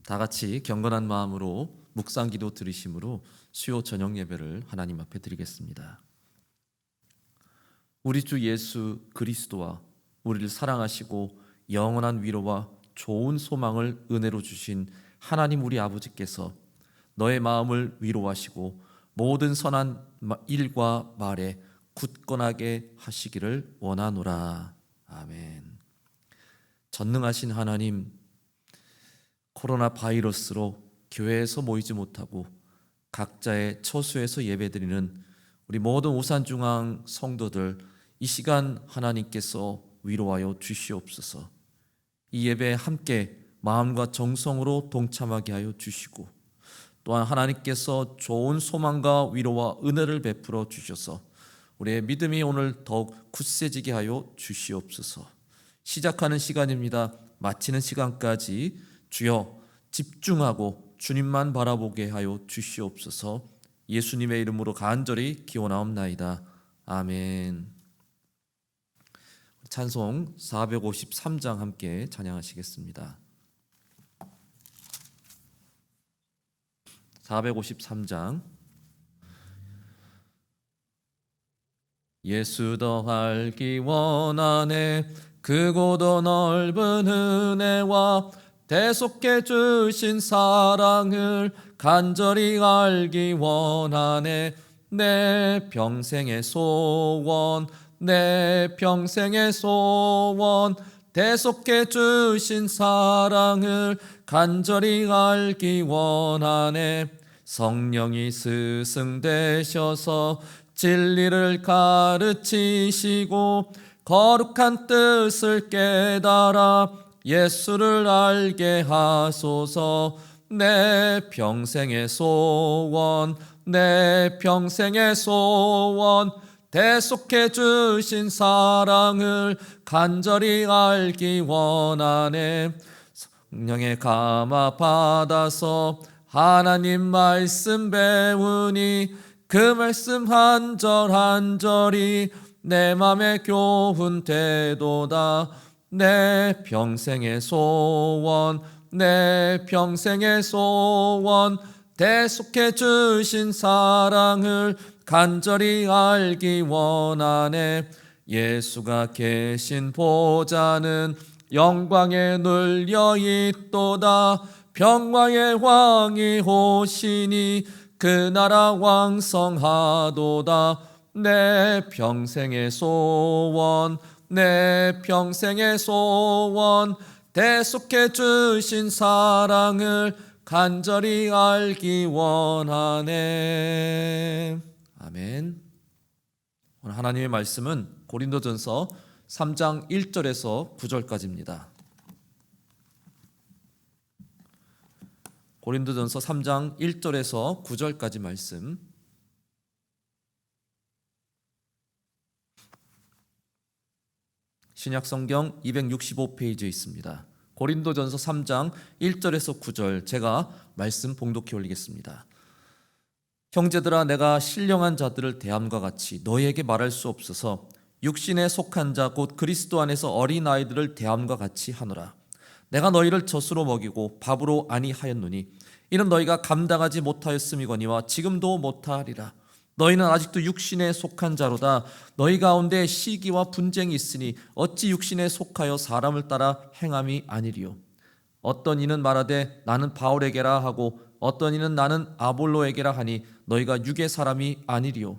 다 같이 경건한 마음으로 묵상기도 드리심으로 수요 저녁 예배를 하나님 앞에 드리겠습니다. 우리 주 예수 그리스도와 우리를 사랑하시고 영원한 위로와 좋은 소망을 은혜로 주신 하나님 우리 아버지께서 너의 마음을 위로하시고 모든 선한 일과 말에 굳건하게 하시기를 원하노라. 아멘. 전능하신 하나님, 코로나 바이러스로 교회에서 모이지 못하고 각자의 처소에서 예배드리는 우리 모든 오산중앙 성도들, 이 시간 하나님께서 위로하여 주시옵소서. 이 예배에 함께 마음과 정성으로 동참하게 하여 주시고, 또한 하나님께서 좋은 소망과 위로와 은혜를 베풀어 주셔서 우리의 믿음이 오늘 더욱 굳세지게 하여 주시옵소서. 시작하는 시간입니다. 마치는 시간까지 주여 집중하고 주님만 바라보게 하여 주시옵소서. 예수님의 이름으로 간절히 기원하옵나이다. 아멘. 찬송 453장 함께 찬양하시겠습니다. 453장. 예수 더 알기 원하네. 크고 더 넓은 은혜와 대속해 주신 사랑을 간절히 알기 원하네. 내 평생의 소원, 내 평생의 소원, 대속해 주신 사랑을 간절히 알기 원하네. 성령이 스승되셔서 진리를 가르치시고 거룩한 뜻을 깨달아 예수를 알게 하소서. 내 평생의 소원, 내 평생의 소원, 대속해 주신 사랑을 간절히 알기 원하네. 성령의 감화 받아서 하나님 말씀 배우니 그 말씀 한 절 한 절이 내 맘에 교훈되도다. 내 평생의 소원, 내 평생의 소원, 대속해 주신 사랑을 간절히 알기 원하네. 예수가 계신 보좌는 영광에 눌려 있도다. 평화의 왕이 오시니 그 나라 왕성하도다. 내 평생의 소원, 내 평생의 소원, 대속해 주신 사랑을 간절히 알기 원하네. 아멘. 오늘 하나님의 말씀은 고린도전서 3장 1절에서 9절까지입니다. 고린도전서 3장 1절에서 9절까지 말씀. 신약성경 265페이지에 있습니다. 고린도전서 3장 1절에서 9절, 제가 말씀 봉독해 올리겠습니다. 형제들아, 내가 신령한 자들을 대함과 같이 너희에게 말할 수 없어서 육신에 속한 자 곧 그리스도 안에서 어린 아이들을 대함과 같이 하노라. 내가 너희를 젖으로 먹이고 밥으로 아니하였노니 이는 너희가 감당하지 못하였음이거니와 지금도 못하리라. 너희는 아직도 육신에 속한 자로다. 너희 가운데 시기와 분쟁이 있으니 어찌 육신에 속하여 사람을 따라 행함이 아니리요. 어떤 이는 말하되 나는 바울에게라 하고 어떤 이는 나는 아볼로에게라 하니 너희가 육의 사람이 아니리요.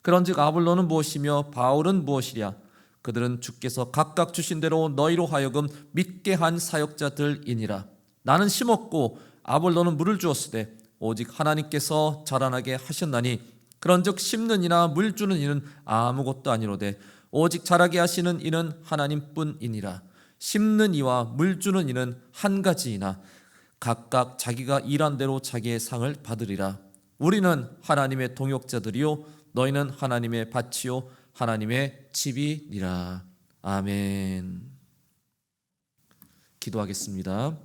그런즉 아볼로는 무엇이며 바울은 무엇이랴? 그들은 주께서 각각 주신 대로 너희로 하여금 믿게 한 사역자들이니라. 나는 심었고 아볼로는 물을 주었으되 오직 하나님께서 자라나게 하셨나니 그런즉 심는 이나 물 주는 이는 아무것도 아니로되 오직 자라게 하시는 이는 하나님뿐이니라. 심는 이와 물 주는 이는 한 가지이나 각각 자기가 일한 대로 자기의 상을 받으리라. 우리는 하나님의 동역자들이요 너희는 하나님의 밭이요 하나님의 집이니라. 아멘. 기도하겠습니다.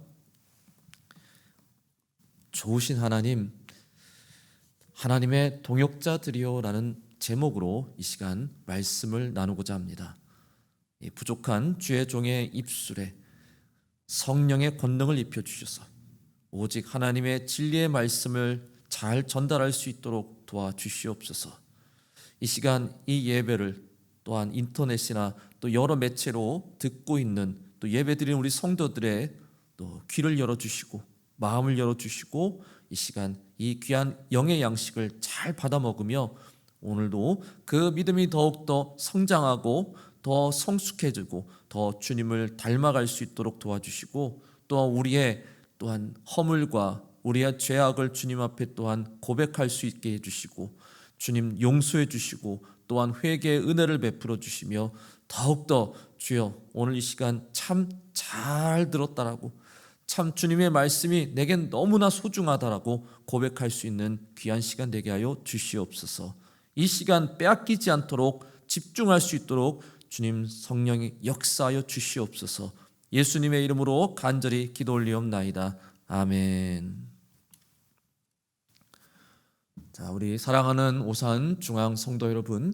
좋으신 하나님, 하나님의 동역자들이요 라는 제목으로 이 시간 말씀을 나누고자 합니다. 이 부족한 주의 종의 입술에 성령의 권능을 입혀주셔서 오직 하나님의 진리의 말씀을 잘 전달할 수 있도록 도와주시옵소서. 이 시간 이 예배를 또한 인터넷이나 또 여러 매체로 듣고 있는 또 예배드리는 우리 성도들의 또 귀를 열어주시고 마음을 열어주시고 이 시간 이 귀한 영의 양식을 잘 받아 먹으며 오늘도 그 믿음이 더욱더 성장하고 더 성숙해지고 더 주님을 닮아갈 수 있도록 도와주시고 또 우리의 또한 허물과 우리의 죄악을 주님 앞에 또한 고백할 수 있게 해주시고 주님 용서해 주시고 또한 회개의 은혜를 베풀어 주시며 더욱더 주여 오늘 이 시간 참 잘 들었다라고 참 주님의 말씀이 내겐 너무나 소중하다라고 고백할 수 있는 귀한 시간 되게 하여 주시옵소서. 이 시간 빼앗기지 않도록 집중할 수 있도록 주님 성령이 역사하여 주시옵소서. 예수님의 이름으로 간절히 기도 올리옵나이다. 아멘. 자, 우리 사랑하는 오산 중앙 성도 여러분,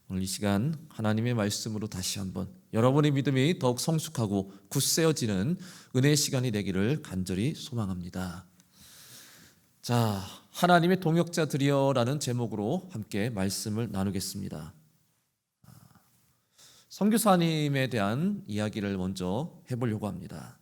오늘 이 시간 하나님의 말씀으로 다시 한번 여러분의 믿음이 더욱 성숙하고 굳세어지는 은혜의 시간이 되기를 간절히 소망합니다. 자, 하나님의 동역자들이여라는 제목으로 함께 말씀을 나누겠습니다. 선교사님에 대한 이야기를 먼저 해보려고 합니다.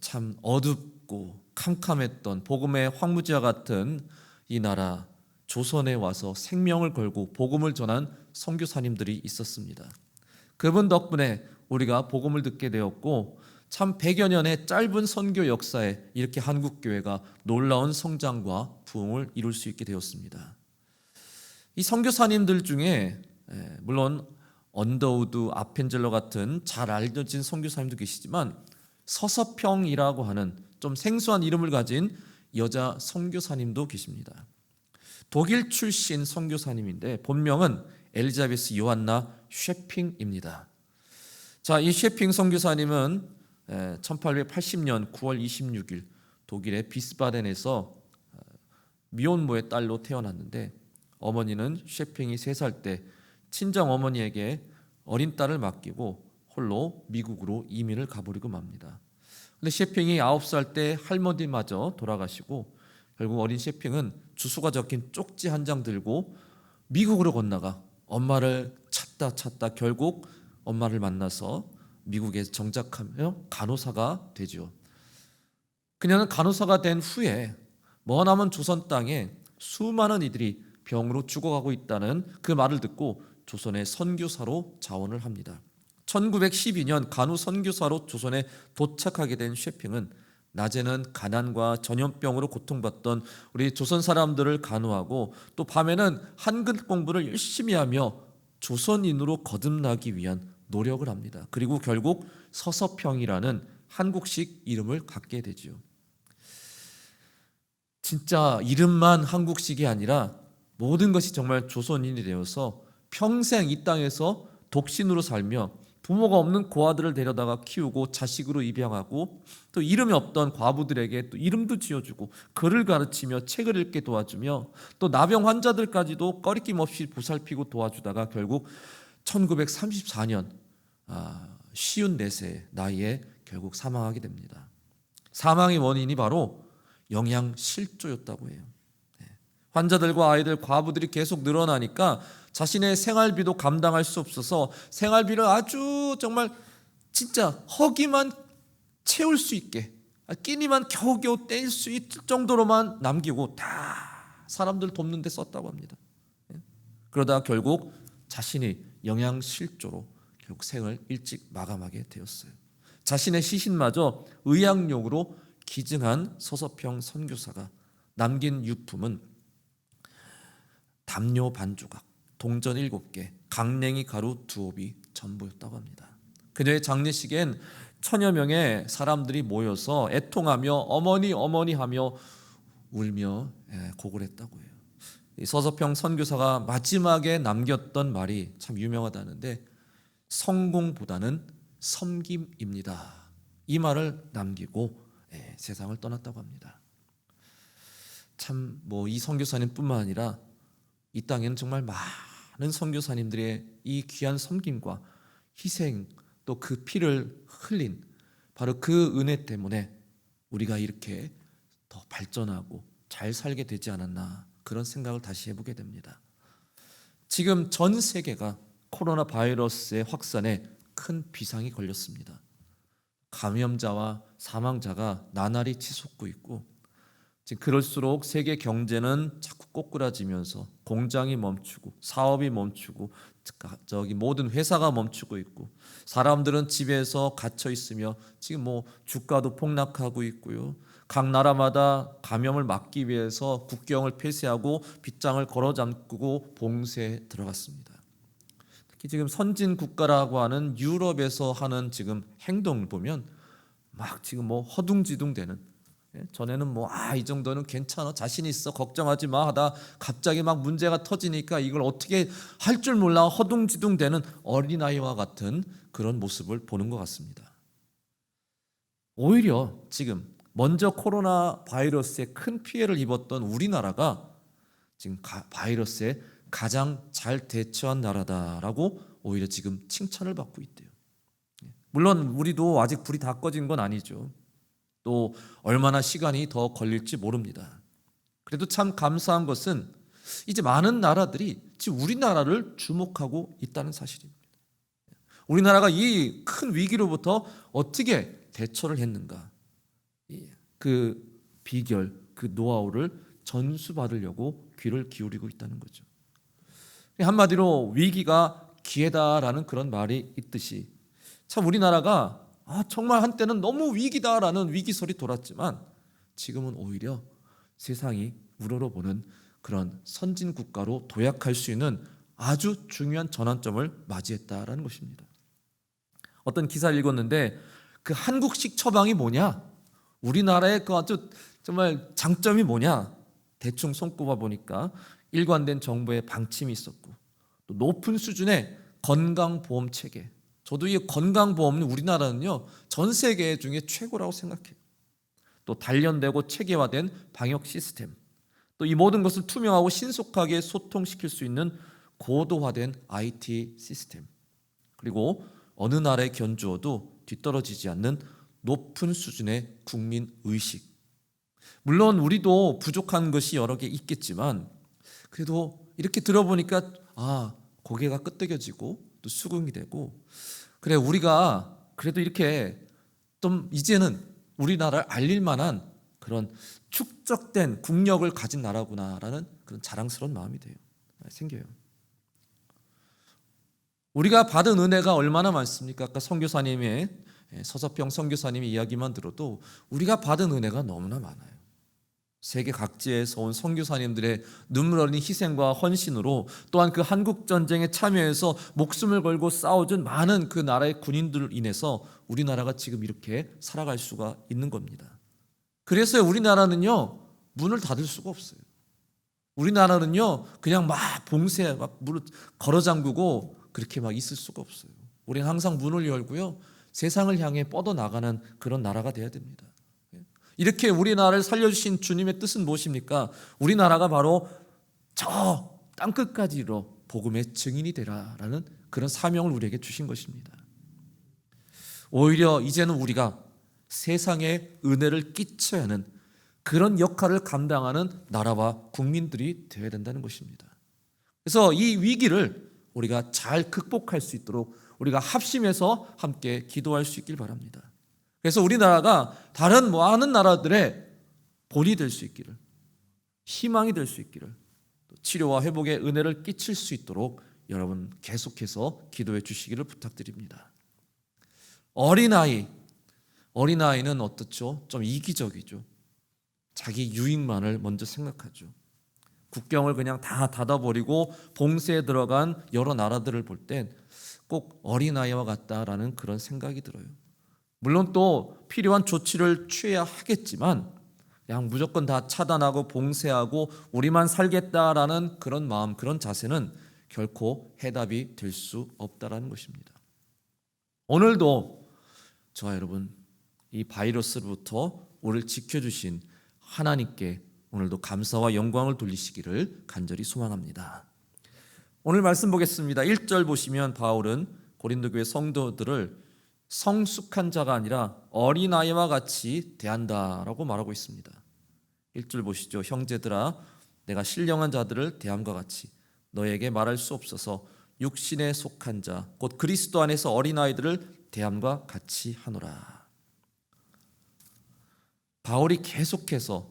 참 어둡고 캄캄했던 복음의 황무지와 같은 이 나라 조선에 와서 생명을 걸고 복음을 전한 선교사님들이 있었습니다. 그분 덕분에 우리가 복음을 듣게 되었고 참 100여 년의 짧은 선교 역사에 이렇게 한국교회가 놀라운 성장과 부흥을 이룰 수 있게 되었습니다. 이 선교사님들 중에 물론 언더우드, 아펜젤러 같은 잘 알려진 선교사님도 계시지만 서서평이라고 하는 좀 생소한 이름을 가진 여자 선교사님도 계십니다. 독일 출신 선교사님인데 본명은 엘리자베스 요한나 쉐핑입니다. 자, 이 쉐핑 선교사님은 1880년 9월 26일 독일의 비스바덴에서 미혼모의 딸로 태어났는데 어머니는 쉐핑이 3살 때 친정 어머니에게 어린 딸을 맡기고 홀로 미국으로 이민을 가버리고 맙니다. 근데 쉐핑이 9살 때 할머니마저 돌아가시고 결국 어린 쉐핑은 주소가 적힌 쪽지 한 장 들고 미국으로 건너가 엄마를 찾다 결국 엄마를 만나서 미국에 정착하며 간호사가 되죠. 그녀는 간호사가 된 후에 머나먼 조선 땅에 수많은 이들이 병으로 죽어가고 있다는 그 말을 듣고 조선의 선교사로 자원을 합니다. 1912년 간호 선교사로 조선에 도착하게 된 쉐핑은 낮에는 가난과 전염병으로 고통받던 우리 조선 사람들을 간호하고 또 밤에는 한글 공부를 열심히 하며 조선인으로 거듭나기 위한 노력을 합니다. 그리고 결국 서서평이라는 한국식 이름을 갖게 되죠. 진짜 이름만 한국식이 아니라 모든 것이 정말 조선인이 되어서 평생 이 땅에서 독신으로 살며 부모가 없는 고아들을 데려다가 키우고 자식으로 입양하고 또 이름이 없던 과부들에게 또 이름도 지어주고 글을 가르치며 책을 읽게 도와주며 또 나병 환자들까지도 꺼리낌 없이 보살피고 도와주다가 결국 1934년 54세 나이에 결국 사망하게 됩니다. 사망의 원인이 바로 영양실조였다고 해요. 환자들과 아이들, 과부들이 계속 늘어나니까 자신의 생활비도 감당할 수 없어서 생활비를 아주 정말 진짜 허기만 채울 수 있게 끼니만 겨우겨우 뗄 수 있을 정도로만 남기고 다 사람들 돕는 데 썼다고 합니다. 그러다 결국 자신이 영양실조로 결국 생을 일찍 마감하게 되었어요. 자신의 시신마저 의약용으로 기증한 서서평 선교사가 남긴 유품은 담요 반조각, 동전 7개, 강냉이 가루 2옵이 전부였다고 합니다. 그녀의 장례식엔 1000여 명의 사람들이 모여서 애통하며 어머니 어머니 하며 울며 곡을 했다고 해요. 이 서서평 선교사가 마지막에 남겼던 말이 참 유명하다는데 성공보다는 섬김입니다. 이 말을 남기고 세상을 떠났다고 합니다. 참 이 선교사님뿐만 아니라 이 땅에는 정말 많은 선교사님들의 이 귀한 섬김과 희생 또 그 피를 흘린 바로 그 은혜 때문에 우리가 이렇게 더 발전하고 잘 살게 되지 않았나, 그런 생각을 다시 해보게 됩니다. 지금 전 세계가 코로나 바이러스의 확산에 큰 비상이 걸렸습니다. 감염자와 사망자가 나날이 치솟고 있고, 지금 그럴수록 세계 경제는 자꾸 꼬꾸라지면서 공장이 멈추고 사업이 멈추고 모든 회사가 멈추고 있고, 사람들은 집에서 갇혀 있으며 지금 주가도 폭락하고 있고요. 각 나라마다 감염을 막기 위해서 국경을 폐쇄하고 빗장을 걸어 잠그고 봉쇄에 들어갔습니다. 특히 지금 선진 국가라고 하는 유럽에서 하는 지금 행동을 보면 막 지금 허둥지둥되는, 전에는 이 정도는 괜찮아, 자신 있어, 걱정하지 마 하다 갑자기 막 문제가 터지니까 이걸 어떻게 할 줄 몰라 허둥지둥되는 어린아이와 같은 그런 모습을 보는 것 같습니다. 오히려 지금 먼저 코로나 바이러스에 큰 피해를 입었던 우리나라가 지금 바이러스에 가장 잘 대처한 나라다라고 오히려 지금 칭찬을 받고 있대요. 물론 우리도 아직 불이 다 꺼진 건 아니죠. 또 얼마나 시간이 더 걸릴지 모릅니다. 그래도 참 감사한 것은 이제 많은 나라들이 지금 우리나라를 주목하고 있다는 사실입니다. 우리나라가 이 큰 위기로부터 어떻게 대처를 했는가, 그 비결, 그 노하우를 전수받으려고 귀를 기울이고 있다는 거죠. 한마디로 위기가 기회다라는 그런 말이 있듯이, 참 우리나라가 정말 한때는 너무 위기다라는 위기설이 돌았지만 지금은 오히려 세상이 우러러보는 그런 선진 국가로 도약할 수 있는 아주 중요한 전환점을 맞이했다라는 것입니다. 어떤 기사를 읽었는데 그 한국식 처방이 뭐냐, 우리나라의 그 아주 정말 장점이 뭐냐, 대충 손꼽아 보니까 일관된 정부의 방침이 있었고, 또 높은 수준의 건강보험 체계. 저도 이 건강보험은 우리나라는요 전 세계 중에 최고라고 생각해요. 또 단련되고 체계화된 방역 시스템, 또 이 모든 것을 투명하고 신속하게 소통시킬 수 있는 고도화된 IT 시스템, 그리고 어느 나라에 견주어도 뒤떨어지지 않는 높은 수준의 국민 의식. 물론 우리도 부족한 것이 여러 개 있겠지만 그래도 이렇게 들어보니까 고개가 끄덕여지고 또 수긍이 되고, 그래 우리가 그래도 이렇게 좀 이제는 우리나라를 알릴 만한 그런 축적된 국력을 가진 나라구나라는 그런 자랑스러운 마음이 생겨요. 우리가 받은 은혜가 얼마나 많습니까? 아까 선교사님의 서서평 선교사님의 이야기만 들어도 우리가 받은 은혜가 너무나 많아요. 세계 각지에서 온 선교사님들의 눈물 어린 희생과 헌신으로, 또한 그 한국 전쟁에 참여해서 목숨을 걸고 싸워준 많은 그 나라의 군인들을 인해서 우리나라가 지금 이렇게 살아갈 수가 있는 겁니다. 그래서 우리나라는요 문을 닫을 수가 없어요. 우리나라는요 그냥 막 봉쇄, 막 문을 걸어 잠그고 그렇게 막 있을 수가 없어요. 우리는 항상 문을 열고요 세상을 향해 뻗어나가는 그런 나라가 돼야 됩니다. 이렇게 우리나라를 살려주신 주님의 뜻은 무엇입니까? 우리나라가 바로 저 땅끝까지 이르러 복음의 증인이 되라라는 그런 사명을 우리에게 주신 것입니다. 오히려 이제는 우리가 세상에 은혜를 끼쳐야 하는 그런 역할을 감당하는 나라와 국민들이 되어야 된다는 것입니다. 그래서 이 위기를 우리가 잘 극복할 수 있도록 우리가 합심해서 함께 기도할 수 있길 바랍니다. 그래서 우리나라가 다른 많은 나라들의 본이 될 수 있기를, 희망이 될 수 있기를, 치료와 회복의 은혜를 끼칠 수 있도록 여러분 계속해서 기도해 주시기를 부탁드립니다. 어린아이는 어떻죠? 좀 이기적이죠. 자기 유익만을 먼저 생각하죠. 국경을 그냥 다 닫아버리고 봉쇄에 들어간 여러 나라들을 볼 땐 꼭 어린아이와 같다라는 그런 생각이 들어요. 물론 또 필요한 조치를 취해야 하겠지만 그냥 무조건 다 차단하고 봉쇄하고 우리만 살겠다라는 그런 마음, 그런 자세는 결코 해답이 될 수 없다라는 것입니다. 오늘도 저와 여러분 이 바이러스로부터 우리를 지켜주신 하나님께 오늘도 감사와 영광을 돌리시기를 간절히 소망합니다. 오늘 말씀 보겠습니다. 1절 보시면 바울은 고린도 교회 성도들을 성숙한 자가 아니라 어린아이와 같이 대한다라고 말하고 있습니다. 1절 보시죠. 형제들아 내가 신령한 자들을 대함과 같이 너에게 말할 수 없어서 육신에 속한 자 곧 그리스도 안에서 어린아이들을 대함과 같이 하노라. 바울이 계속해서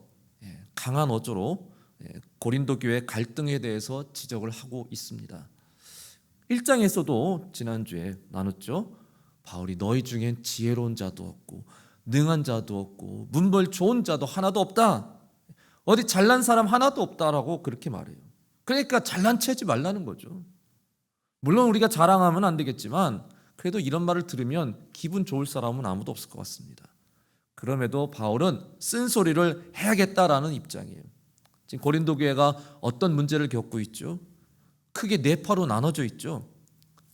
강한 어조로 고린도 교회 갈등에 대해서 지적을 하고 있습니다. 1장에서도 지난주에 나눴죠. 바울이 너희 중엔 지혜로운 자도 없고 능한 자도 없고 문벌 좋은 자도 하나도 없다. 어디 잘난 사람 하나도 없다라고 그렇게 말해요. 그러니까 잘난 체하지 말라는 거죠. 물론 우리가 자랑하면 안 되겠지만 그래도 이런 말을 들으면 기분 좋을 사람은 아무도 없을 것 같습니다. 그럼에도 바울은 쓴소리를 해야겠다라는 입장이에요. 지금 고린도 교회가 어떤 문제를 겪고 있죠? 크게 네 파로 나눠져 있죠.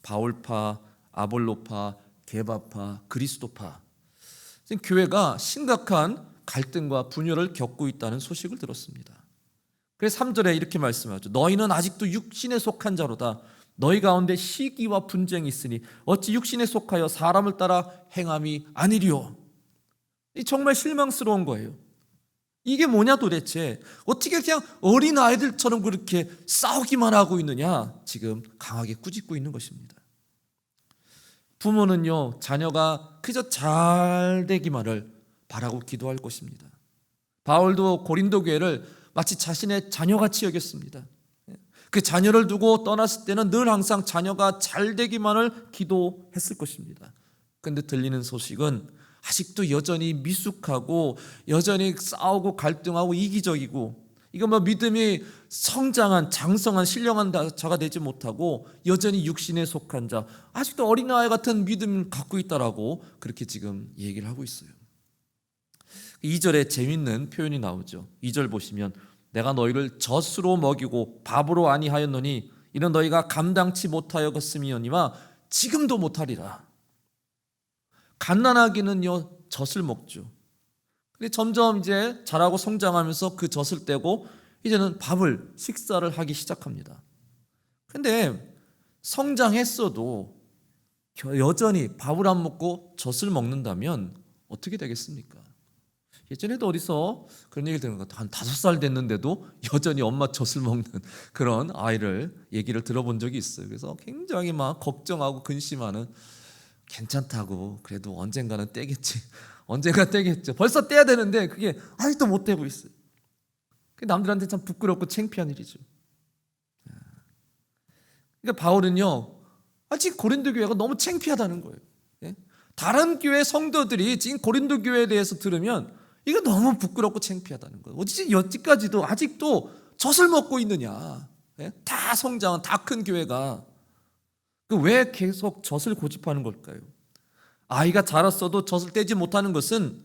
바울파, 아볼로파, 게바파, 그리스도파. 지금 교회가 심각한 갈등과 분열을 겪고 있다는 소식을 들었습니다. 그래서 3절에 이렇게 말씀하죠. 너희는 아직도 육신에 속한 자로다. 너희 가운데 시기와 분쟁이 있으니 어찌 육신에 속하여 사람을 따라 행함이 아니리요. 정말 실망스러운 거예요. 이게 뭐냐 도대체. 어떻게 그냥 어린아이들처럼 그렇게 싸우기만 하고 있느냐. 지금 강하게 꾸짖고 있는 것입니다. 부모는요, 자녀가 그저 잘 되기만을 바라고 기도할 것입니다. 바울도 고린도 교회를 마치 자신의 자녀같이 여겼습니다. 그 자녀를 두고 떠났을 때는 늘 항상 자녀가 잘 되기만을 기도했을 것입니다. 그런데 들리는 소식은 아직도 여전히 미숙하고 여전히 싸우고 갈등하고 이기적이고 이거 믿음이 성장한 장성한 신령한 자가 되지 못하고 여전히 육신에 속한 자, 아직도 어린아이 같은 믿음을 갖고 있다라고 그렇게 지금 얘기를 하고 있어요. 2절에 재밌는 표현이 나오죠. 2절 보시면 내가 너희를 젖으로 먹이고 밥으로 아니하였노니 이는 너희가 감당치 못하였음이니와 지금도 못하리라. 갓난아기는요 젖을 먹죠. 근데 점점 이제 자라고 성장하면서 그 젖을 떼고 이제는 밥을 식사를 하기 시작합니다. 근데 성장했어도 여전히 밥을 안 먹고 젖을 먹는다면 어떻게 되겠습니까? 예전에도 어디서 그런 얘기를 들은 것 같아요. 한 5살 됐는데도 여전히 엄마 젖을 먹는 그런 아이를 얘기를 들어본 적이 있어요. 그래서 굉장히 막 걱정하고 근심하는, 괜찮다고 그래도 언젠가는 떼겠지. 언젠가 떼겠죠. 벌써 떼야 되는데 그게 아직도 못 떼고 있어요. 남들한테 참 부끄럽고 창피한 일이죠. 그러니까 바울은요, 지금 고린도 교회가 너무 창피하다는 거예요. 다른 교회 성도들이 지금 고린도 교회에 대해서 들으면 이거 너무 부끄럽고 창피하다는 거예요. 어찌 여기까지도 아직도 젖을 먹고 있느냐. 다 성장한 다 큰 교회가 왜 계속 젖을 고집하는 걸까요? 아이가 자랐어도 젖을 떼지 못하는 것은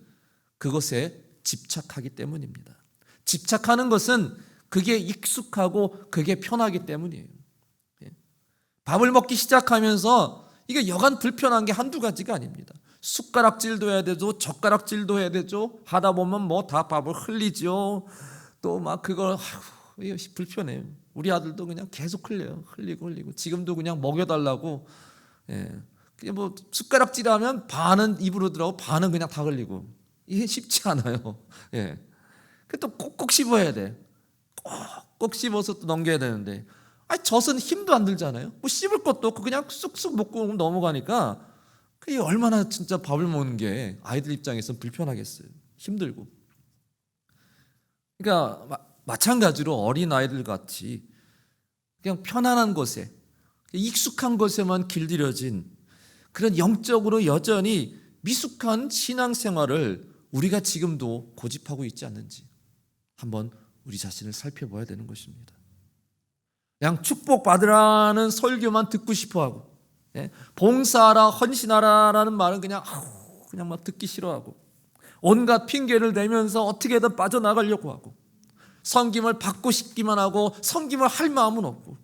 그것에 집착하기 때문입니다. 집착하는 것은 그게 익숙하고 그게 편하기 때문이에요. 밥을 먹기 시작하면서 이게 여간 불편한 게 한두 가지가 아닙니다. 숟가락질도 해야 되죠. 젓가락질도 해야 되죠. 하다 보면 뭐 다 밥을 흘리죠. 또 막 그걸 불편해요. 우리 아들도 그냥 계속 흘려요. 흘리고 지금도 그냥 먹여달라고. 그냥 뭐 숟가락질하면 반은 입으로 들어가고 반은 그냥 다 흘리고. 이게 쉽지 않아요. 또 꼭꼭 씹어야 돼. 꼭꼭 씹어서 또 넘겨야 되는데. 젖은 힘도 안 들잖아요. 뭐 씹을 것도 없고 그냥 쑥쑥 먹고 넘어가니까 그게 얼마나 진짜 밥을 먹는 게 아이들 입장에서는 불편하겠어요. 힘들고. 그러니까 마찬가지로 어린 아이들 같이 그냥 편안한 곳에 익숙한 곳에만 길들여진 그런 영적으로 여전히 미숙한 신앙생활을 우리가 지금도 고집하고 있지 않는지 한번 우리 자신을 살펴봐야 되는 것입니다. 그냥 축복받으라는 설교만 듣고 싶어하고 봉사하라 헌신하라라는 말은 그냥 막 듣기 싫어하고 온갖 핑계를 대면서 어떻게든 빠져나가려고 하고 섬김을 받고 싶기만 하고 섬김을 할 마음은 없고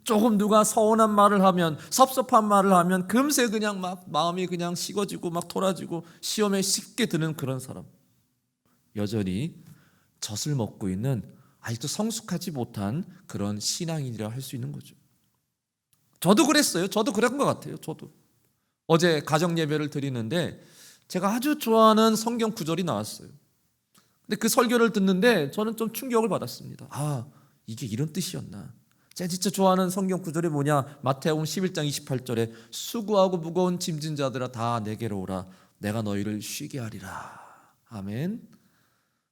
조금 누가 서운한 말을 하면 섭섭한 말을 하면 금세 그냥 막 마음이 그냥 식어지고 막 토라지고 시험에 쉽게 드는 그런 사람, 여전히 젖을 먹고 있는 아직도 성숙하지 못한 그런 신앙인이라 할 수 있는 거죠. 저도 그랬어요. 저도 그런 것 같아요. 저도 어제 가정 예배를 드리는데 제가 아주 좋아하는 성경 구절이 나왔어요. 근데 그 설교를 듣는데 저는 좀 충격을 받았습니다. 아, 이게 이런 뜻이었나. 제가 진짜 좋아하는 성경 구절이 뭐냐, 마태복음 11장 28절에 수고하고 무거운 짐진 자들아 다 내게로 오라, 내가 너희를 쉬게 하리라. 아멘.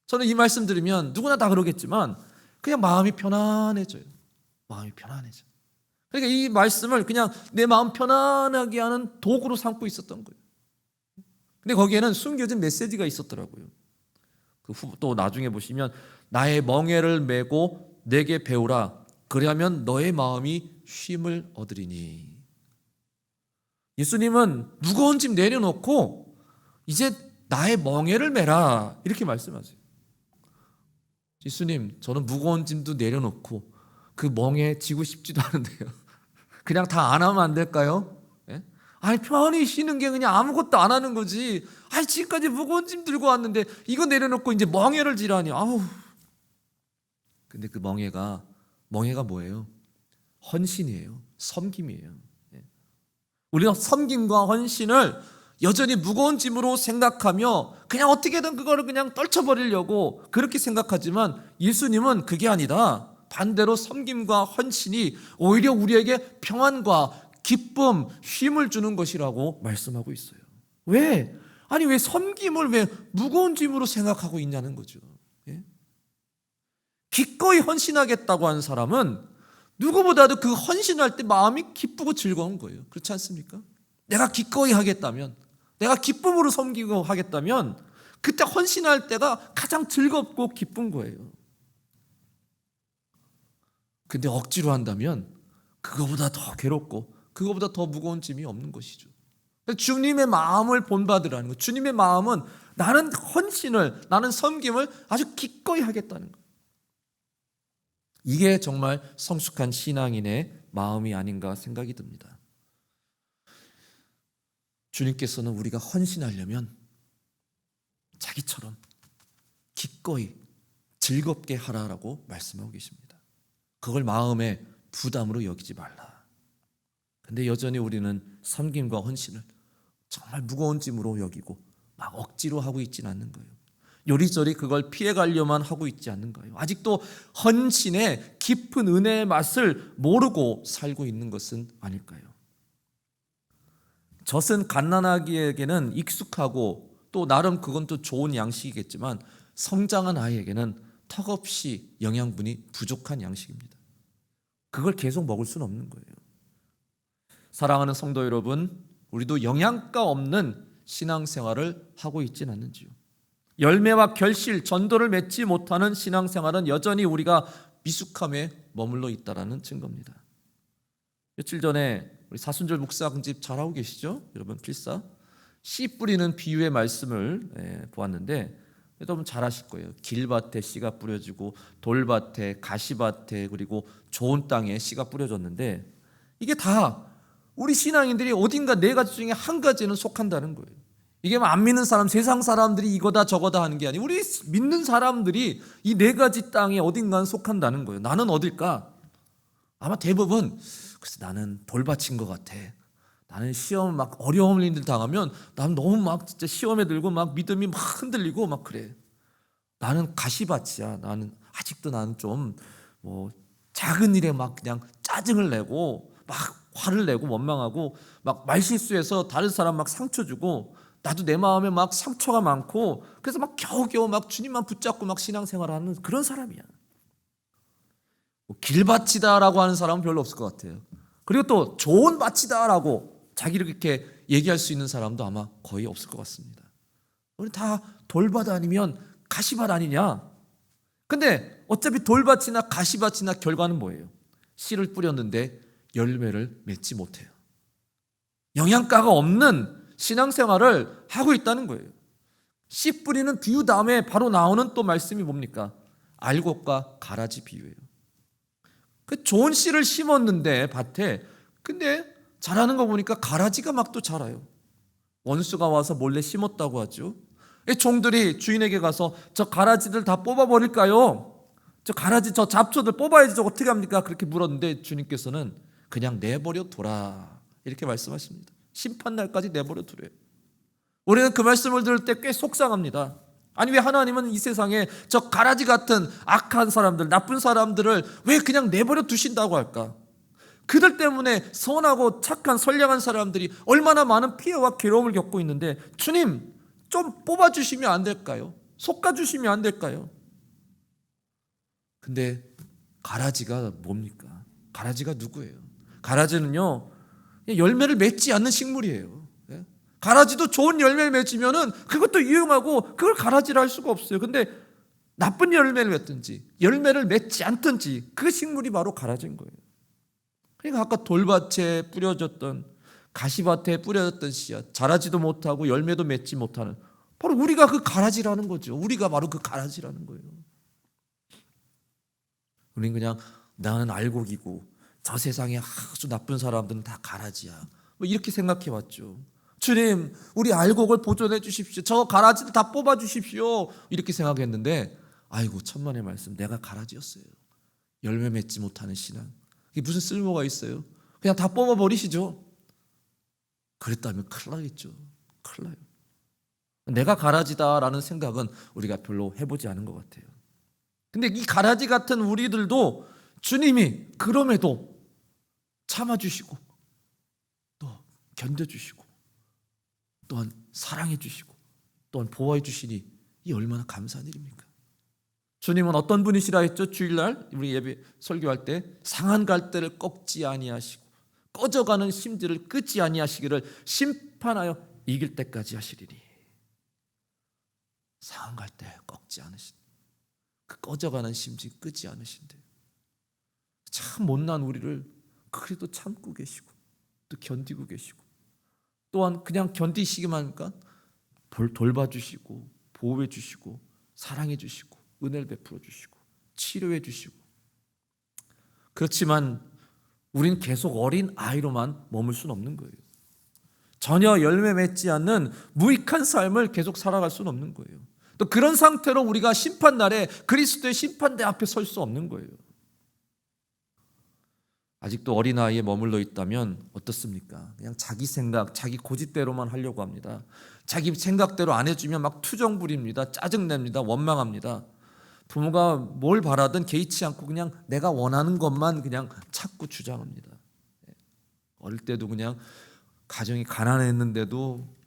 저는 이 말씀 들으면 누구나 다 그러겠지만 그냥 마음이 편안해져요. 마음이 편안해져. 그러니까 이 말씀을 그냥 내 마음 편안하게 하는 도구로 삼고 있었던 거예요. 근데 거기에는 숨겨진 메시지가 있었더라고요. 또 나중에 보시면 나의 멍에를 메고 내게 배우라, 그리하면 너의 마음이 쉼을 얻으리니. 예수님은 무거운 짐 내려놓고 이제 나의 멍에를 메라 이렇게 말씀하세요. 예수님, 저는 무거운 짐도 내려놓고 그 멍에 지고 싶지도 않은데요. 그냥 다 안 하면 안 될까요? 예? 아니, 편히 쉬는 게 그냥 아무것도 안 하는 거지. 아니, 지금까지 무거운 짐 들고 왔는데 이거 내려놓고 이제 멍에를 지라니. 아우. 근데 그 멍에가 뭐예요? 헌신이에요. 섬김이에요. 예. 우리가 섬김과 헌신을 여전히 무거운 짐으로 생각하며 그냥 어떻게든 그거를 그냥 떨쳐버리려고 그렇게 생각하지만 예수님은 그게 아니다. 반대로 섬김과 헌신이 오히려 우리에게 평안과 기쁨, 쉼을 주는 것이라고 말씀하고 있어요. 왜? 아니, 왜 섬김을 왜 무거운 짐으로 생각하고 있냐는 거죠. 예? 기꺼이 헌신하겠다고 하는 사람은 누구보다도 그 헌신할 때 마음이 기쁘고 즐거운 거예요. 그렇지 않습니까? 내가 기꺼이 하겠다면, 내가 기쁨으로 섬기고 하겠다면 그때 헌신할 때가 가장 즐겁고 기쁜 거예요. 근데 억지로 한다면 그거보다 더 괴롭고 그거보다 더 무거운 짐이 없는 것이죠. 주님의 마음을 본받으라는 거예요. 주님의 마음은 나는 헌신을, 나는 섬김을 아주 기꺼이 하겠다는 거예요. 이게 정말 성숙한 신앙인의 마음이 아닌가 생각이 듭니다. 주님께서는 우리가 헌신하려면 자기처럼 기꺼이 즐겁게 하라라고 말씀하고 계십니다. 그걸 마음의 부담으로 여기지 말라. 근데 여전히 우리는 섬김과 헌신을 정말 무거운 짐으로 여기고 막 억지로 하고 있지는 않는 거예요. 요리조리 그걸 피해가려만 하고 있지 않는 거예요. 아직도 헌신의 깊은 은혜의 맛을 모르고 살고 있는 것은 아닐까요? 젖은 갓난아기에게는 익숙하고 또 나름 그건 또 좋은 양식이겠지만 성장한 아이에게는 턱없이 영양분이 부족한 양식입니다. 그걸 계속 먹을 수는 없는 거예요. 사랑하는 성도 여러분, 우리도 영양가 없는 신앙생활을 하고 있지는 않는지요? 열매와 결실, 전도를 맺지 못하는 신앙생활은 여전히 우리가 미숙함에 머물러 있다는 증거입니다. 며칠 전에 우리 사순절 묵상집 잘하고 계시죠? 여러분 필사 씨 뿌리는 비유의 말씀을 보았는데 여러분 잘 아실 거예요. 길밭에 씨가 뿌려지고 돌밭에, 가시밭에, 그리고 좋은 땅에 씨가 뿌려졌는데 이게 다 우리 신앙인들이 어딘가 네 가지 중에 한 가지는 속한다는 거예요. 이게 안 믿는 사람, 세상 사람들이 이거다 저거다 하는 게 아니고 우리 믿는 사람들이 이 네 가지 땅에 어딘가는 속한다는 거예요. 나는 어딜까? 아마 대부분 그래서 나는 돌밭인 것 같아. 나는 시험 막 어려운 일들 당하면 나는 너무 막 진짜 시험에 들고 막 믿음이 막 흔들리고 막 그래. 나는 가시밭이야. 나는 아직도 나는 좀 뭐 작은 일에 막 그냥 짜증을 내고 막 화를 내고 원망하고 막 말실수해서 다른 사람 막 상처 주고 나도 내 마음에 막 상처가 많고 그래서 막 겨우겨우 막 주님만 붙잡고 막 신앙생활하는 그런 사람이야. 길밭이다라고 하는 사람은 별로 없을 것 같아요. 그리고 또 좋은 밭이다라고 자기를 이렇게 얘기할 수 있는 사람도 아마 거의 없을 것 같습니다. 우리 다 돌밭 아니면 가시밭 아니냐? 근데 어차피 돌밭이나 가시밭이나 결과는 뭐예요? 씨를 뿌렸는데 열매를 맺지 못해요. 영양가가 없는 신앙생활을 하고 있다는 거예요. 씨 뿌리는 비유 다음에 바로 나오는 또 말씀이 뭡니까? 알곡과 가라지 비유예요. 그 좋은 씨를 심었는데 밭에 근데 자라는 거 보니까 가라지가 막 또 자라요. 원수가 와서 몰래 심었다고 하죠. 종들이 주인에게 가서 저 가라지들 다 뽑아버릴까요? 저 가라지 저 잡초들 뽑아야지 저 어떻게 합니까? 그렇게 물었는데 주님께서는 그냥 내버려 둬라 이렇게 말씀하십니다. 심판날까지 내버려 두래요. 우리는 그 말씀을 들을 때 꽤 속상합니다. 아니 왜 하나님은 이 세상에 저 가라지 같은 악한 사람들, 나쁜 사람들을 왜 그냥 내버려 두신다고 할까? 그들 때문에 선하고 착한 선량한 사람들이 얼마나 많은 피해와 괴로움을 겪고 있는데 주님 좀 뽑아주시면 안 될까요? 솎아주시면 안 될까요? 근데 가라지가 뭡니까? 가라지가 누구예요? 가라지는요 열매를 맺지 않는 식물이에요. 가라지도 좋은 열매를 맺으면은 그것도 유용하고 그걸 가라지라 할 수가 없어요. 근데 나쁜 열매를 맺든지 열매를 맺지 않든지 그 식물이 바로 가라지인 거예요. 그러니까 아까 돌밭에 뿌려졌던 가시밭에 뿌려졌던 씨앗 자라지도 못하고 열매도 맺지 못하는 바로 우리가 그 가라지라는 거죠. 우리가 바로 그 가라지라는 거예요. 우리는 그냥 나는 알곡이고 저 세상에 아주 나쁜 사람들은 다 가라지야 뭐 이렇게 생각해 왔죠. 주님 우리 알곡을 보존해 주십시오. 저 가라지를 다 뽑아 주십시오. 이렇게 생각했는데 아이고 천만의 말씀 내가 가라지였어요. 열매 맺지 못하는 신앙 이게 무슨 쓸모가 있어요? 그냥 다 뽑아버리시죠. 그랬다면 큰일 나겠죠. 큰일 나요. 내가 가라지다라는 생각은 우리가 별로 해보지 않은 것 같아요. 근데 이 가라지 같은 우리들도 주님이 그럼에도 참아주시고 또 견뎌주시고 또한 사랑해주시고 또한 보호해주시니 이 얼마나 감사한 일입니까? 주님은 어떤 분이시라 했죠? 주일날 우리 예배 설교할 때 상한 갈대를 꺾지 아니하시고 꺼져가는 심지를 끄지 아니하시기를 심판하여 이길 때까지 하시리니 상한 갈대 꺾지 않으신다. 그 꺼져가는 심지 끄지 않으신대. 참 못난 우리를 그래도 참고 계시고 또 견디고 계시고 또한 그냥 견디시기만 하니까 돌봐주시고 보호해주시고 사랑해주시고 은혜를 베풀어주시고 치료해주시고 그렇지만 우린 계속 어린 아이로만 머물 수는 없는 거예요. 전혀 열매 맺지 않는 무익한 삶을 계속 살아갈 수는 없는 거예요. 또 그런 상태로 우리가 심판날에 그리스도의 심판대 앞에 설 수 없는 거예요. 아직도 어린아이에 머물러 있다면 어떻습니까? 그냥 자기 생각, 자기 고집대로만 하려고 합니다. 자기 생각대로 안 해주면 막 투정 부립니다. 짜증냅니다. 원망합니다. 부모가 뭘 바라든 개의치 않고 그냥 내가 원하는 것만 그냥 찾고 주장합니다. 어릴 때도 그냥 가정이 가난했는데도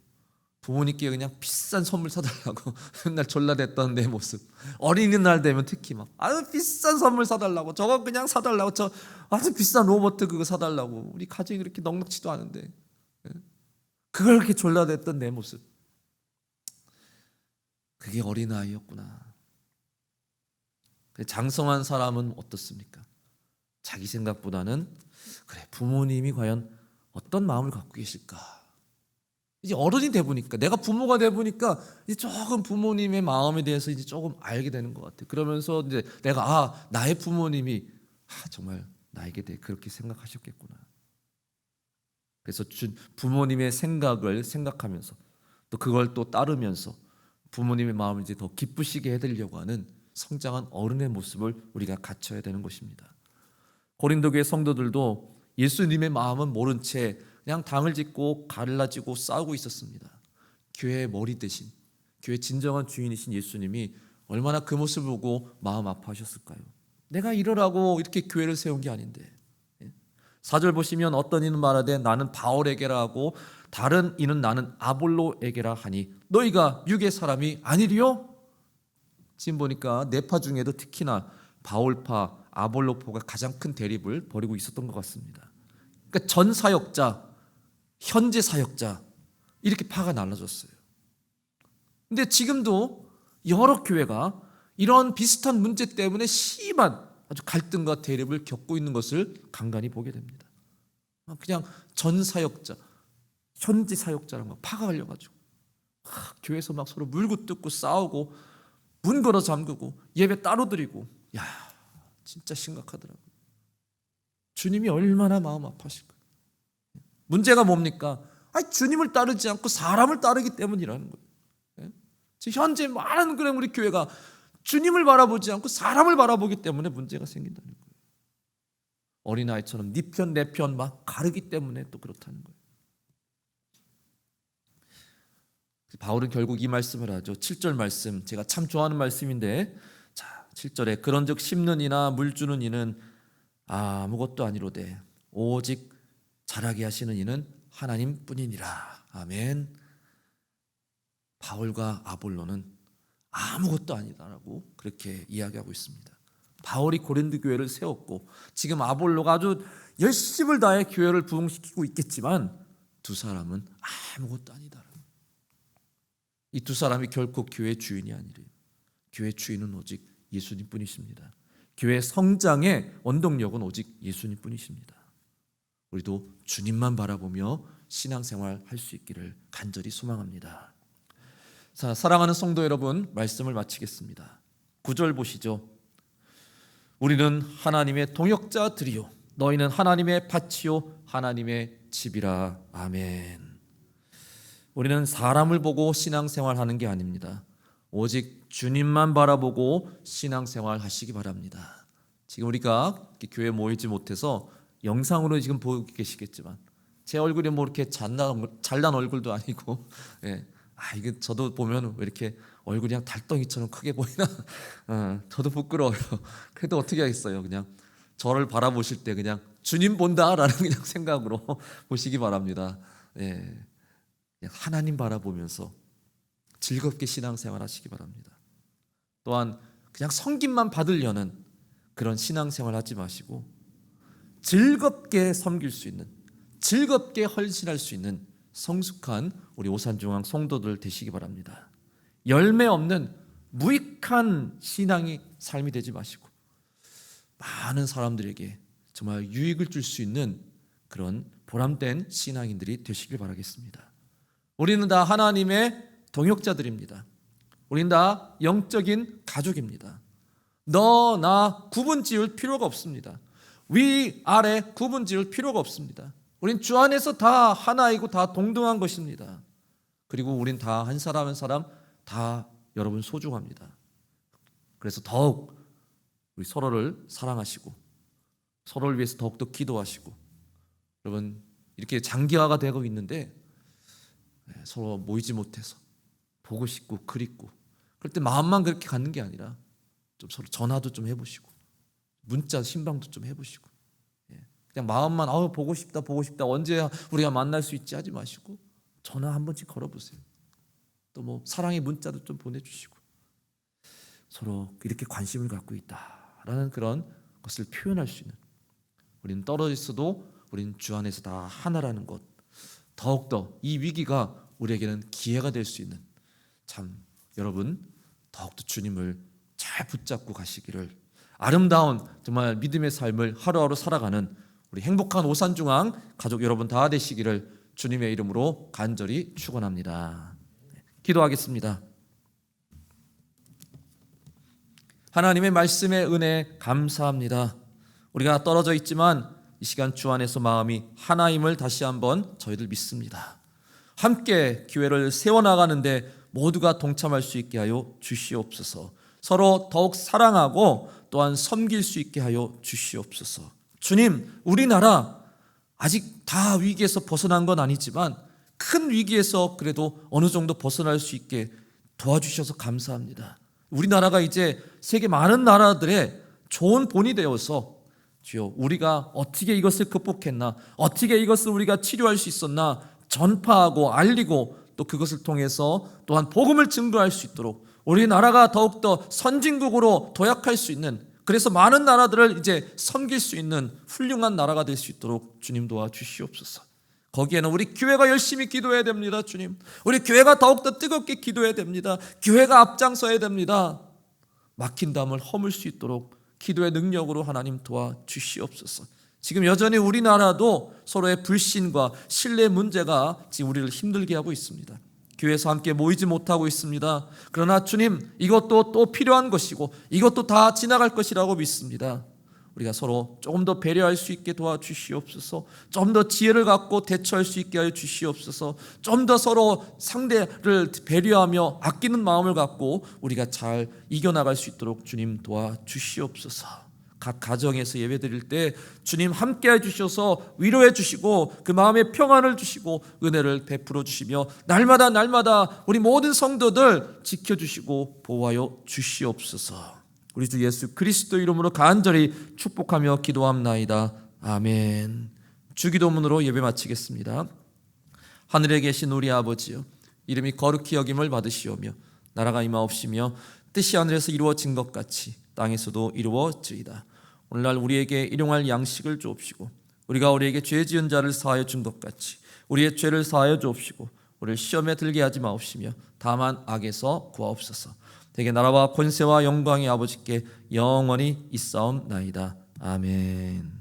부모님께 그냥 비싼 선물 사달라고 맨날 졸라댔던 내 모습. 어린이날 되면 특히 막 아주 비싼 선물 사달라고 저거 그냥 사달라고 저 아주 비싼 로봇 그거 사달라고 우리 가정이 그렇게 넉넉지도 않은데 그걸 그렇게 졸라댔던 내 모습. 그게 어린아이였구나. 장성한 사람은 어떻습니까? 자기 생각보다는 그래 부모님이 과연 어떤 마음을 갖고 계실까? 이제 어른이 돼 보니까 내가 부모가 돼 보니까 이제 조금 부모님의 마음에 대해서 이제 조금 알게 되는 것 같아. 그러면서 이제 내가 나의 부모님이 정말 나에게 대해 그렇게 생각하셨겠구나. 그래서 부모님의 생각을 생각하면서 또 그걸 또 따르면서 부모님의 마음을 이제 더 기쁘시게 해드리려고 하는 성장한 어른의 모습을 우리가 갖춰야 되는 것입니다. 고린도 교회 성도들도 예수님의 마음은 모른 채 그냥 당을 짓고 갈라지고 싸우고 있었습니다. 교회의 머리 대신 교회의 진정한 주인이신 예수님이 얼마나 그 모습을 보고 마음 아파하셨을까요? 내가 이러라고 이렇게 교회를 세운 게 아닌데. 4절 보시면 어떤 이는 말하되 나는 바울에게라 하고 다른 이는 나는 아볼로에게라 하니 너희가 육의 사람이 아니리요? 지금 보니까 네파 중에도 특히나 바울파, 아볼로파가 가장 큰 대립을 벌이고 있었던 것 같습니다. 그러니까 전 사역자, 현재 사역자 이렇게 파가 나눠졌어요. 근데 지금도 여러 교회가 이런 비슷한 문제 때문에 심한 아주 갈등과 대립을 겪고 있는 것을 간간히 보게 됩니다. 그냥 전 사역자, 현재 사역자랑 막 파가 갈려가지고 교회에서 막 서로 물고 뜯고 싸우고 문 걸어 잠그고 예배 따로 드리고 진짜 심각하더라고요. 주님이 얼마나 마음 아파하실까. 문제가 뭡니까? 주님을 따르지 않고 사람을 따르기 때문이라는 거예요. 현재 많은 그런 우리 교회가 주님을 바라보지 않고 사람을 바라보기 때문에 문제가 생긴다는 거예요. 어린아이처럼 네 편 내 편 막 가르기 때문에 또 그렇다는 거예요. 바울은 결국 이 말씀을 하죠. 7절 말씀, 제가 참 좋아하는 말씀인데, 자 7절에 그런즉 심는 이나 물 주는 이는 아무것도 아니로되 오직 자라게 하시는 이는 하나님뿐이니라. 아멘. 바울과 아볼로는 아무것도 아니다라고 그렇게 이야기하고 있습니다. 바울이 고린도 교회를 세웠고 지금 아볼로가 아주 열심을 다해 교회를 부흥시키고 있겠지만 두 사람은 아무것도 아니다. 이 두 사람이 결코 교회 주인이 아니래요. 교회 주인은 오직 예수님뿐이십니다. 교회 성장의 원동력은 오직 예수님뿐이십니다. 우리도 주님만 바라보며 신앙생활 할 수 있기를 간절히 소망합니다. 자, 사랑하는 성도 여러분, 말씀을 마치겠습니다. 9절 보시죠. 우리는 하나님의 동역자들이요 너희는 하나님의 밭이요 하나님의 집이라. 아멘. 우리는 사람을 보고 신앙생활하는 게 아닙니다. 오직 주님만 바라보고 신앙생활 하시기 바랍니다. 지금 우리가 교회에 모이지 못해서 영상으로 지금 보고 계시겠지만 제 얼굴이 뭐 이렇게 잘난 얼굴도 아니고 이게 저도 보면 왜 이렇게 얼굴이 그냥 달덩이처럼 크게 보이나 저도 부끄러워요. 그래도 어떻게 하겠어요. 그냥 저를 바라보실 때 그냥 주님 본다라는 그냥 생각으로 보시기 바랍니다. 그냥 하나님 바라보면서 즐겁게 신앙생활 하시기 바랍니다. 또한 그냥 섬김만 받으려는 그런 신앙생활 하지 마시고 즐겁게 섬길 수 있는, 즐겁게 헌신할 수 있는 성숙한 우리 오산중앙 성도들 되시기 바랍니다. 열매 없는 무익한 신앙의 삶이 되지 마시고 많은 사람들에게 정말 유익을 줄 수 있는 그런 보람된 신앙인들이 되시길 바라겠습니다. 우리는 다 하나님의 동역자들입니다. 우리는 다 영적인 가족입니다. 너, 나 구분 지을 필요가 없습니다. 위, 아래 구분 지을 필요가 없습니다. 우린 주 안에서 다 하나이고 다 동등한 것입니다. 그리고 우린 다 한 사람 한 사람 다 여러분 소중합니다. 그래서 더욱 우리 서로를 사랑하시고 서로를 위해서 더욱더 기도하시고 여러분 이렇게 장기화가 되고 있는데 서로 모이지 못해서 보고 싶고 그립고 그럴 때 마음만 그렇게 갖는 게 아니라 좀 서로 전화도 좀 해보시고 문자 신방도 좀 해보시고 그냥 마음만 보고 싶다 언제 우리가 만날 수 있지 하지 마시고 전화 한 번씩 걸어보세요. 또 뭐 사랑의 문자도 좀 보내주시고 서로 이렇게 관심을 갖고 있다라는 그런 것을 표현할 수 있는 우리는 떨어졌어도 우리는 주 안에서 다 하나라는 것 더욱더 이 위기가 우리에게는 기회가 될 수 있는 참 여러분 더욱더 주님을 잘 붙잡고 가시기를 아름다운 정말 믿음의 삶을 하루하루 살아가는 우리 행복한 오산중앙 가족 여러분 다 되시기를 주님의 이름으로 간절히 축원합니다. 기도하겠습니다. 하나님의 말씀의 은혜 감사합니다. 우리가 떨어져 있지만 이 시간 주 안에서 마음이 하나임을 다시 한번 저희들 믿습니다. 함께 교회를 세워나가는데 모두가 동참할 수 있게 하여 주시옵소서. 서로 더욱 사랑하고 또한 섬길 수 있게 하여 주시옵소서. 주님, 우리나라 아직 다 위기에서 벗어난 건 아니지만 큰 위기에서 그래도 어느 정도 벗어날 수 있게 도와주셔서 감사합니다. 우리나라가 이제 세계 많은 나라들의 좋은 본이 되어서 주여 우리가 어떻게 이것을 극복했나, 어떻게 이것을 우리가 치료할 수 있었나 전파하고 알리고 또 그것을 통해서 또한 복음을 증거할 수 있도록 우리나라가 더욱더 선진국으로 도약할 수 있는, 그래서 많은 나라들을 이제 섬길 수 있는 훌륭한 나라가 될 수 있도록 주님 도와주시옵소서. 거기에는 우리 교회가 열심히 기도해야 됩니다. 주님, 우리 교회가 더욱더 뜨겁게 기도해야 됩니다. 교회가 앞장서야 됩니다. 막힌 담을 허물 수 있도록 기도의 능력으로 하나님 도와주시옵소서. 지금 여전히 우리나라도 서로의 불신과 신뢰 문제가 지금 우리를 힘들게 하고 있습니다. 교회에서 함께 모이지 못하고 있습니다. 그러나 주님, 이것도 또 필요한 것이고 이것도 다 지나갈 것이라고 믿습니다. 우리가 서로 조금 더 배려할 수 있게 도와주시옵소서. 좀 더 지혜를 갖고 대처할 수 있게 하여 주시옵소서. 좀 더 서로 상대를 배려하며 아끼는 마음을 갖고 우리가 잘 이겨나갈 수 있도록 주님 도와주시옵소서. 각 가정에서 예배드릴 때 주님 함께해 주셔서 위로해 주시고 그 마음에 평안을 주시고 은혜를 베풀어 주시며 날마다 우리 모든 성도들 지켜주시고 보호하여 주시옵소서. 우리 주 예수 그리스도 이름으로 간절히 축복하며 기도합나이다. 아멘. 주기도문으로 예배 마치겠습니다. 하늘에 계신 우리 아버지여, 이름이 거룩히 여김을 받으시오며 나라가 임하옵시며 뜻이 하늘에서 이루어진 것 같이 땅에서도 이루어지이다. 오늘날 우리에게 일용할 양식을 주옵시고 우리가 우리에게 죄 지은 자를 사하여 준 것 같이 우리의 죄를 사하여 주옵시고 우리를 시험에 들게 하지 마옵시며 다만 악에서 구하옵소서. 대개 나라와 권세와 영광이 아버지께 영원히 있사옵나이다. 아멘.